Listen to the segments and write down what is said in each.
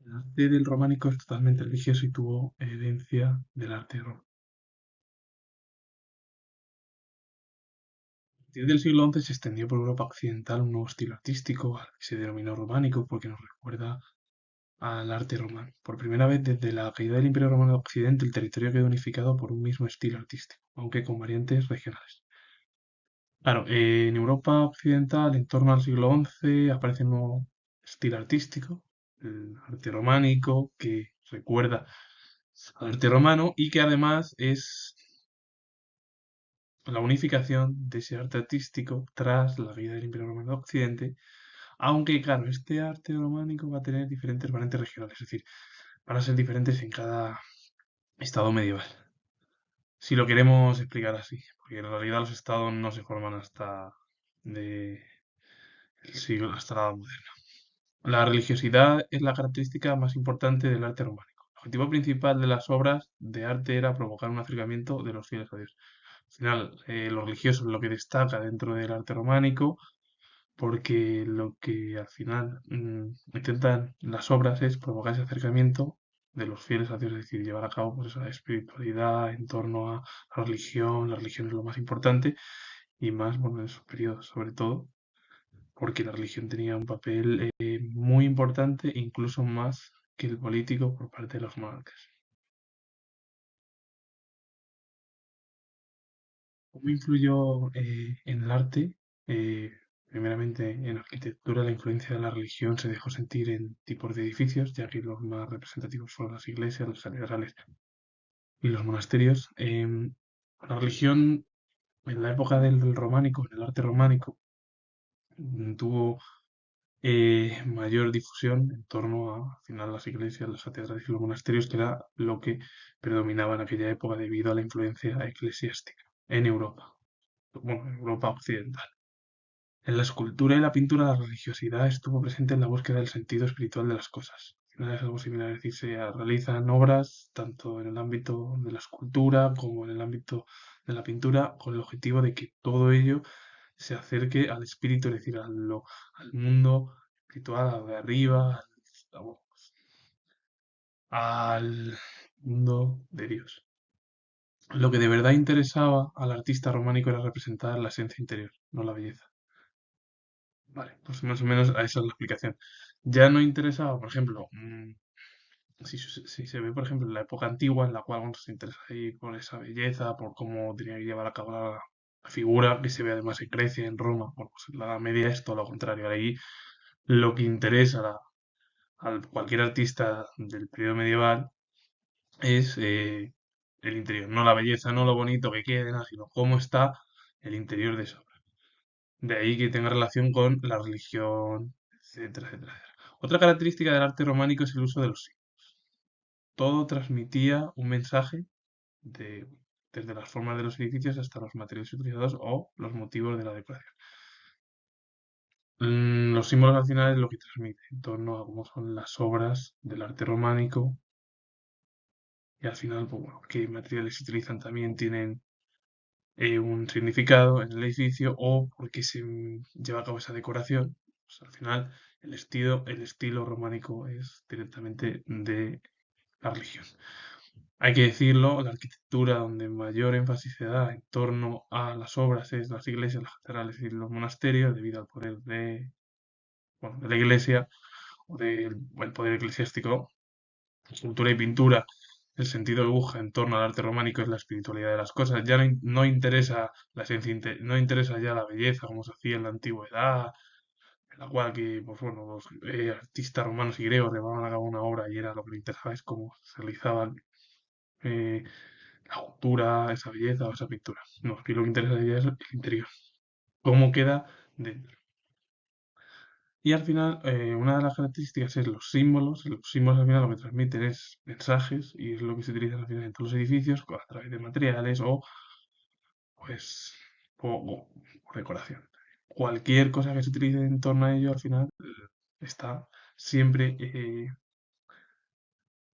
El arte del románico es totalmente religioso y tuvo herencia del arte romano. A partir del siglo XI se extendió por Europa occidental un nuevo estilo artístico al que se denominó románico porque nos recuerda al arte romano. Por primera vez desde la caída del Imperio Romano de Occidente, el territorio quedó unificado por un mismo estilo artístico, aunque con variantes regionales. Claro, en Europa occidental, en torno al siglo XI, aparece un nuevo estilo artístico, el arte románico, que recuerda al arte romano y que además es la unificación de ese arte artístico tras la caída del Imperio Romano de Occidente, aunque claro, este arte románico va a tener diferentes variantes regionales, es decir, van a ser diferentes en cada estado medieval, si lo queremos explicar así, porque en realidad los estados no se forman hasta de el siglo, hasta la Edad Moderna. La religiosidad es la característica más importante del arte románico. El objetivo principal de las obras de arte era provocar un acercamiento de los fieles a Dios. Al final, lo religioso es lo que destaca dentro del arte románico, porque lo que al final intentan las obras es provocar ese acercamiento de los fieles a Dios, es decir, llevar a cabo pues, esa espiritualidad en torno a la religión es lo más importante y más, bueno, en esos periodos sobre todo, porque la religión tenía un papel muy importante, incluso más que el político por parte de los monarcas. ¿Cómo influyó en el arte? Eh, Primeramente, en arquitectura, la influencia de la religión se dejó sentir en tipos de edificios, ya que los más representativos fueron las iglesias, las catedrales y los monasterios. La religión, en la época del románico, en el arte románico, tuvo mayor difusión en torno a, al final, las iglesias, las catedrales y los monasterios, que era lo que predominaba en aquella época debido a la influencia eclesiástica en Europa, bueno, en Europa occidental. En la escultura y la pintura, la religiosidad estuvo presente en la búsqueda del sentido espiritual de las cosas. Al final es algo similar, es decir, se realizan obras tanto en el ámbito de la escultura como en el ámbito de la pintura con el objetivo de que todo ello se acerque al espíritu, es decir, al mundo espiritual, al de arriba, al mundo de Dios. Lo que de verdad interesaba al artista románico era representar la esencia interior, no la belleza. Vale, pues más o menos a esa es la explicación. Ya no interesaba, por ejemplo, si se ve, por ejemplo, en la época antigua, en la cual bueno, se interesa ahí por esa belleza, por cómo tenía que llevar a cabo la figura, que se ve además en Grecia, en Roma, bueno, pues en la Edad Media es todo lo contrario. Ahí lo que interesa a cualquier artista del periodo medieval es el interior, no la belleza, no lo bonito que quede, nada, sino cómo está el interior de esa obra. De ahí que tenga relación con la religión, etcétera, etcétera, etcétera. Otra característica del arte románico es el uso de los símbolos. Todo transmitía un mensaje de, desde las formas de los edificios hasta los materiales utilizados o los motivos de la decoración. Los símbolos al final es lo que transmite en torno a cómo son las obras del arte románico y al final, pues bueno, qué materiales se utilizan también tienen un significado en el edificio o por qué se lleva a cabo esa decoración. Pues al final, el estilo románico es directamente de la religión. Hay que decirlo, la arquitectura donde mayor énfasis se da en torno a las obras es las iglesias, las catedrales y los monasterios, debido al poder de, bueno, de la iglesia o del el poder eclesiástico. Escultura y pintura, el sentido de aguja en torno al arte románico es la espiritualidad de las cosas. Ya no interesa la esencia, no interesa ya la belleza como se hacía en la antigüedad, en la cual que, pues bueno, los artistas romanos y griegos llevaban a cabo una obra y era lo que le interesaba es cómo se realizaban eh, la cultura, esa belleza o esa pintura. No, aquí lo que interesa ya es el interior, cómo queda dentro. Y al final, una de las características es los símbolos. Los símbolos al final lo que transmiten es mensajes y es lo que se utiliza al final en todos los edificios a través de materiales o, pues, por decoración. Cualquier cosa que se utilice en torno a ello al final está siempre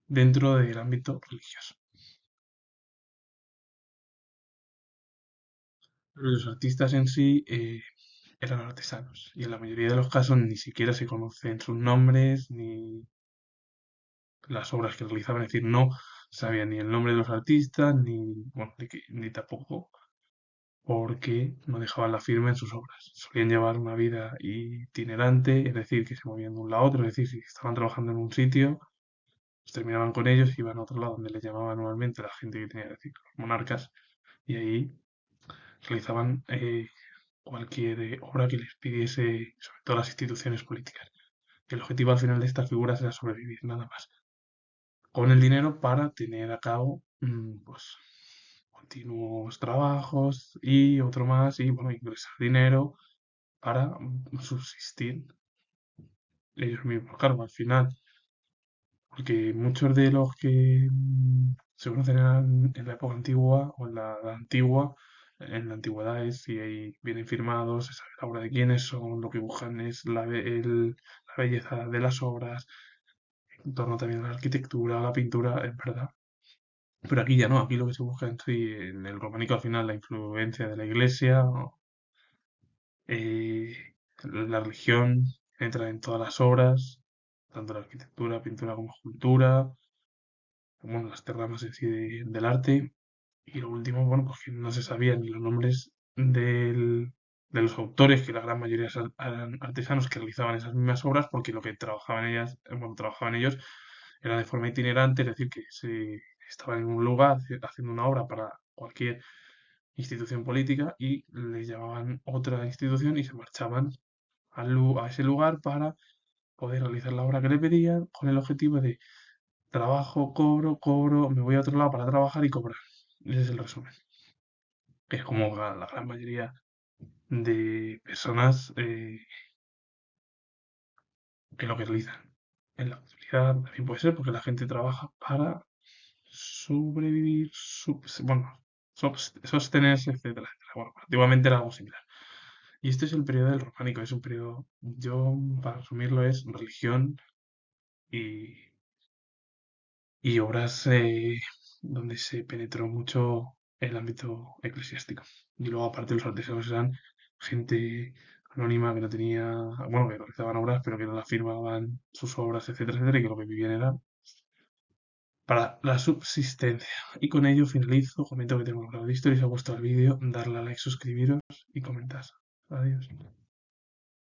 dentro del ámbito religioso. Los artistas en sí eran artesanos y en la mayoría de los casos ni siquiera se conocen sus nombres ni las obras que realizaban, es decir, no sabían ni el nombre de los artistas, ni, bueno, ni tampoco porque no dejaban la firma en sus obras. Solían llevar una vida itinerante, es decir, que se movían de un lado a otro, es decir, si estaban trabajando en un sitio, pues terminaban con ellos y iban a otro lado donde les llamaban normalmente la gente que tenía, es decir, los monarcas, y ahí realizaban cualquier obra que les pidiese, sobre todo las instituciones políticas. El objetivo al final de estas figuras era sobrevivir, nada más. Con el dinero para tener a cabo, pues, continuos trabajos y otro más, y bueno, ingresar dinero para subsistir ellos mismos. Claro, al final, porque muchos de los que se conocen en la época antigua o en la antigua, en la antigüedad es si ahí vienen firmados, se sabe la obra de quiénes son, lo que buscan es la belleza de las obras, en torno también a la arquitectura, a la pintura, es verdad. Pero aquí ya no, aquí lo que se busca en sí, en el románico al final, la influencia de la iglesia, eh, la religión entra en todas las obras, tanto la arquitectura, pintura como escultura, bueno, las ramas en sí del arte. Y lo último, bueno, pues que no se sabían ni los nombres de los autores, que la gran mayoría eran artesanos que realizaban esas mismas obras, porque lo que trabajaban ellas, bueno, trabajaban ellos era de forma itinerante, es decir, que se estaban en un lugar haciendo una obra para cualquier institución política y les llamaban otra institución y se marchaban a ese lugar para poder realizar la obra que le pedían con el objetivo de trabajo, cobro, cobro, me voy a otro lado para trabajar y cobrar. Ese es el resumen. Que es como la gran mayoría de personas que lo que realizan. En la actualidad también puede ser porque la gente trabaja para sobrevivir, bueno, sostenerse, etcétera, etcétera. Bueno, antiguamente era algo similar. Y este es el periodo del románico, es un periodo, yo para resumirlo, es religión y, y obras donde se penetró mucho el ámbito eclesiástico. Y luego, aparte, los artesanos eran gente anónima que no tenía, bueno, que realizaban obras, pero que no las firmaban sus obras, etcétera, etcétera, y que lo que vivían era para la subsistencia. Y con ello finalizo, comento que tengo un grado de historia, si os ha gustado el vídeo, darle a like, suscribiros y comentar. Adiós.